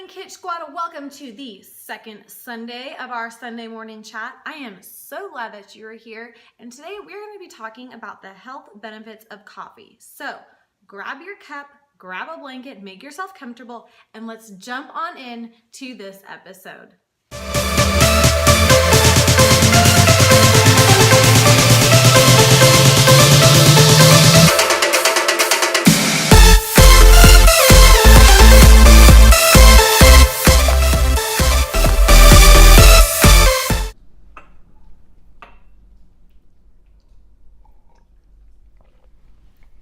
Kit Squad. Welcome to the second Sunday of our Sunday morning chat. I am so glad that you are here, and today we're going to be talking about the health benefits of coffee. So grab your cup, grab a blanket, make yourself comfortable, and let's jump on in to this episode.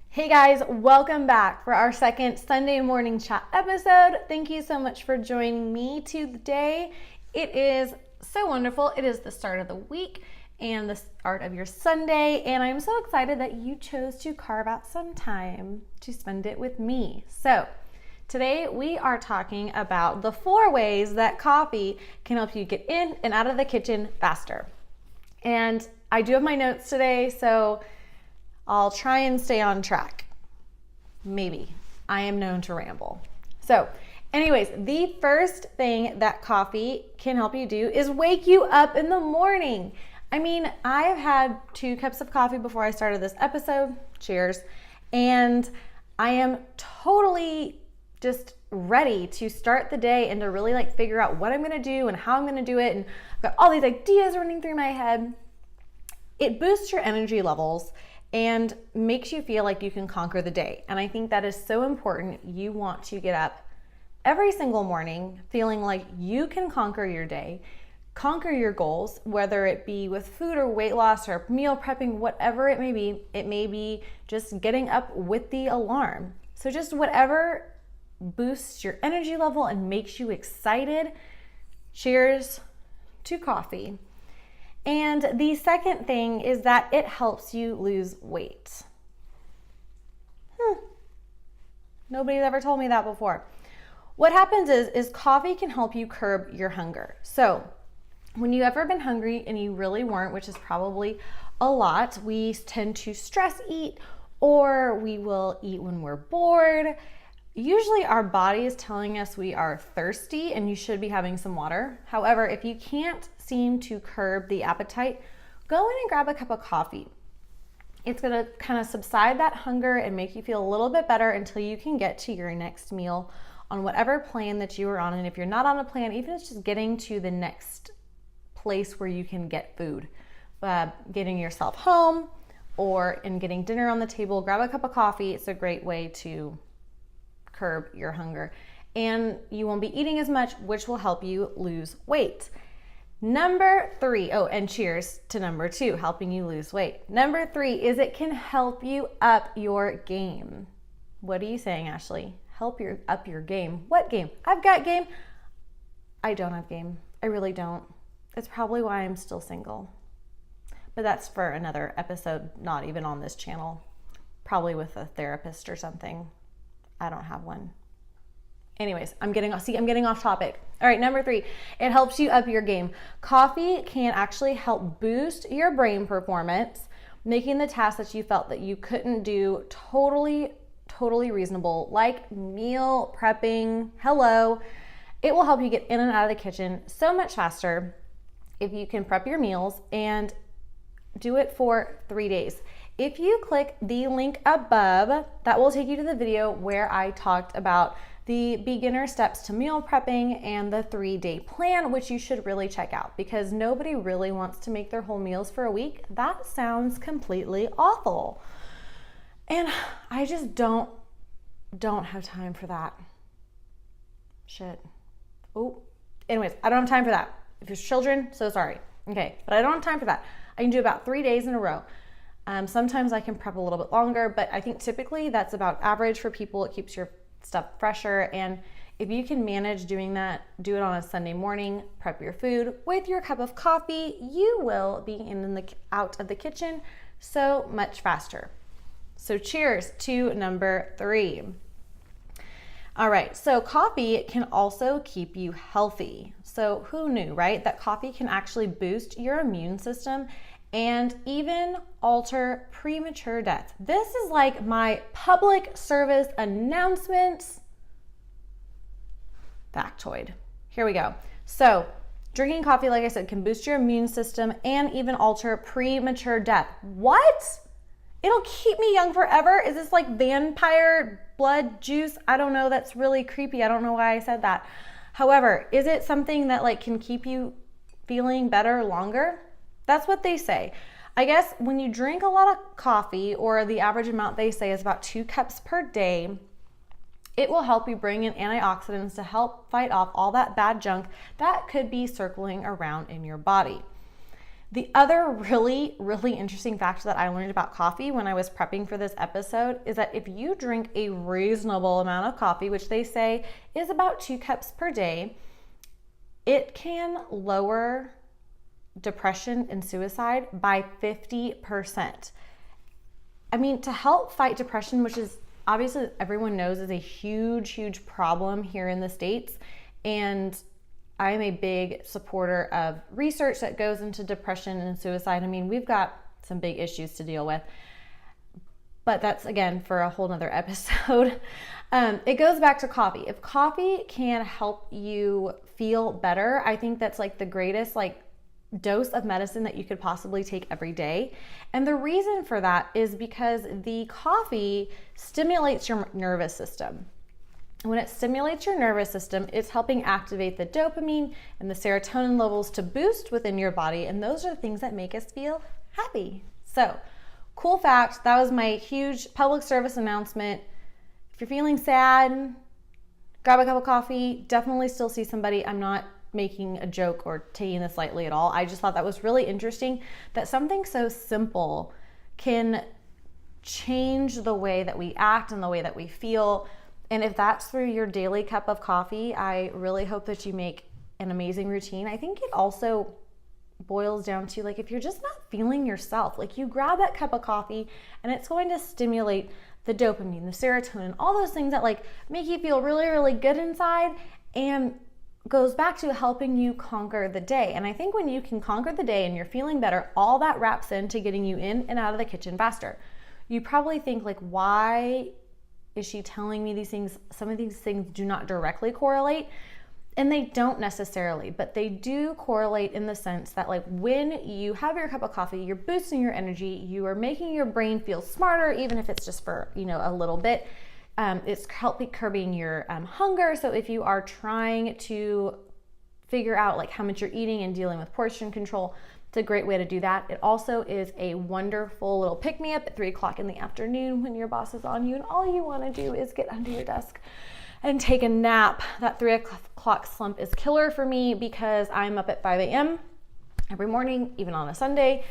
Hey guys, welcome back for our second Sunday morning chat episode. Thank you so much for joining me today. It is so wonderful. It is the start of the week and the start of your Sunday, and I'm so excited that you chose to carve out some time to spend it with me. So today we are talking about the 4 ways that coffee can help you get in and out of the kitchen faster. And I do have my notes today, so I'll try and stay on track. Maybe. I am known to ramble. So anyways, the first thing that coffee can help you do is wake you up in the morning. I mean, I've had 2 cups of coffee before I started this episode. Cheers. And I am totally just ready to start the day and to really figure out what I'm going to do and how I'm going to do it. And I've got all these ideas running through my head. It boosts your energy levels and makes you feel like you can conquer the day. And I think that is so important. You want to get up every single morning feeling like you can conquer your day, conquer your goals, whether it be with food or weight loss or meal prepping, whatever it may be. It may be just getting up with the alarm. So just whatever boosts your energy level and makes you excited. Cheers to coffee. And the second thing is that it helps you lose weight. Nobody's ever told me that before. What happens is coffee can help you curb your hunger. So when you've ever been hungry and you really weren't, which is probably a lot, we tend to stress eat, or we will eat when we're bored. Usually our body is telling us we are thirsty and you should be having some water. However, if you can't seem to curb the appetite, go in and grab a cup of coffee. It's gonna kind of subside that hunger and make you feel a little bit better until you can get to your next meal on whatever plan that you are on. And if you're not on a plan, even if it's just getting to the next place where you can get food, getting yourself home or in getting dinner on the table, grab a cup of coffee. It's a great way to curb your hunger, and you won't be eating as much, which will help you lose weight. Number 3, and cheers to number 2, helping you lose weight. Number 3 is it can help you up your game. What are you saying, Ashley? Up your game. What game? I've got game. I don't have game. I really don't. It's probably why I'm still single. But that's for another episode, not even on this channel. Probably with a therapist or something. I don't have one. Anyways, I'm getting off topic. All right, number 3, it helps you up your game. Coffee can actually help boost your brain performance, making the tasks that you felt that you couldn't do totally reasonable, like meal prepping. Hello. It will help you get in and out of the kitchen so much faster if you can prep your meals and do it for 3 days. If you click the link above, that will take you to the video where I talked about the beginner steps to meal prepping and the 3-day plan, which you should really check out because nobody really wants to make their whole meals for a week. That sounds completely awful. And I just don't have time for that. Shit. Anyways, I don't have time for that. If you're children, so sorry. Okay, but I don't have time for that. I can do about 3 days in a row. Sometimes I can prep a little bit longer, but I think typically that's about average for people. It keeps your stuff fresher. And if you can manage doing that, do it on a Sunday morning, prep your food with your cup of coffee, you will be in and out of the kitchen so much faster. So cheers to number 3. All right, so coffee can also keep you healthy. So who knew, right? That coffee can actually boost your immune system and even alter premature death. This is like my public service announcement factoid. Here we go. So drinking coffee, like I said, can boost your immune system and even alter premature death. What? It'll keep me young forever? Is this like vampire blood juice? I don't know. That's really creepy. I don't know why I said that. However, is it something that like can keep you feeling better longer? That's what they say. I guess when you drink a lot of coffee, or the average amount they say is about 2 cups per day, it will help you bring in antioxidants to help fight off all that bad junk that could be circling around in your body. The other really, really interesting fact that I learned about coffee when I was prepping for this episode is that if you drink a reasonable amount of coffee, which they say is about 2 cups per day, it can lower depression and suicide by 50%. I mean, to help fight depression, which is obviously everyone knows is a huge, huge problem here in the States. And I am a big supporter of research that goes into depression and suicide. I mean, we've got some big issues to deal with, but that's again for a whole nother episode. It goes back to coffee. If coffee can help you feel better, I think that's like the greatest dose of medicine that you could possibly take every day. And the reason for that is because the coffee stimulates your nervous system. When it stimulates your nervous system, it's helping activate the dopamine and the serotonin levels to boost within your body. And those are the things that make us feel happy. So, cool fact, that was my huge public service announcement. If you're feeling sad, grab a cup of coffee, definitely still see somebody. I'm not making a joke or taking this lightly at all. I just thought that was really interesting that something so simple can change the way that we act and the way that we feel. And if that's through your daily cup of coffee, I really hope that you make an amazing routine. I think it also boils down to if you're just not feeling yourself, you grab that cup of coffee and it's going to stimulate the dopamine, the serotonin, all those things that make you feel really, really good inside, and goes back to helping you conquer the day. And I think when you can conquer the day and you're feeling better, all that wraps into getting you in and out of the kitchen faster. You probably think why is she telling me these things? Some of these things do not directly correlate, and they don't necessarily, but they do correlate in the sense that when you have your cup of coffee, you're boosting your energy, you are making your brain feel smarter, even if it's just for a little bit. It's helping curbing your hunger. So if you are trying to figure out how much you're eating and dealing with portion control, it's a great way to do that. It also is a wonderful little pick-me-up at 3 o'clock in the afternoon when your boss is on you and all you want to do is get under your desk and take a nap. That 3 o'clock slump is killer for me because I'm up at 5 a.m. every morning, even on a Sunday.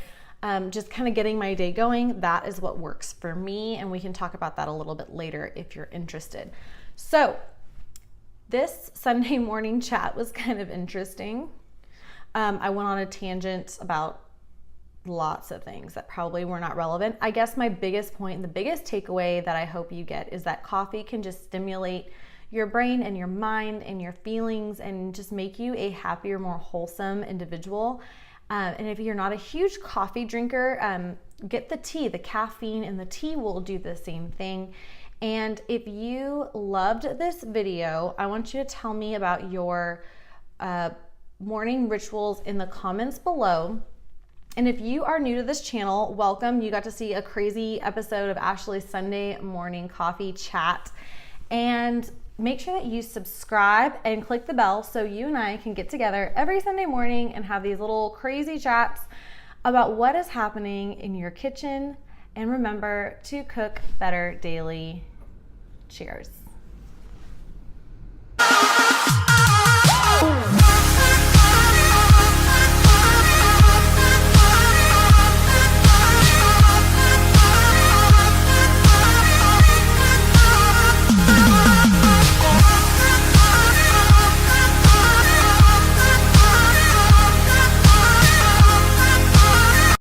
Just kind of getting my day going. That is what works for me. And we can talk about that a little bit later if you're interested. So this Sunday morning chat was kind of interesting. I went on a tangent about lots of things that probably were not relevant. I guess my biggest point and the biggest takeaway that I hope you get is that coffee can just stimulate your brain and your mind and your feelings and just make you a happier, more wholesome individual. And if you're not a huge coffee drinker, get the tea. The caffeine in the tea will do the same thing. And if you loved this video, I want you to tell me about your morning rituals in the comments below. And if you are new to this channel, welcome. You got to see a crazy episode of Ashley's Sunday morning coffee chat. And make sure that you subscribe and click the bell so you and I can get together every Sunday morning and have these little crazy chats about what is happening in your kitchen. And remember to cook better daily. Cheers.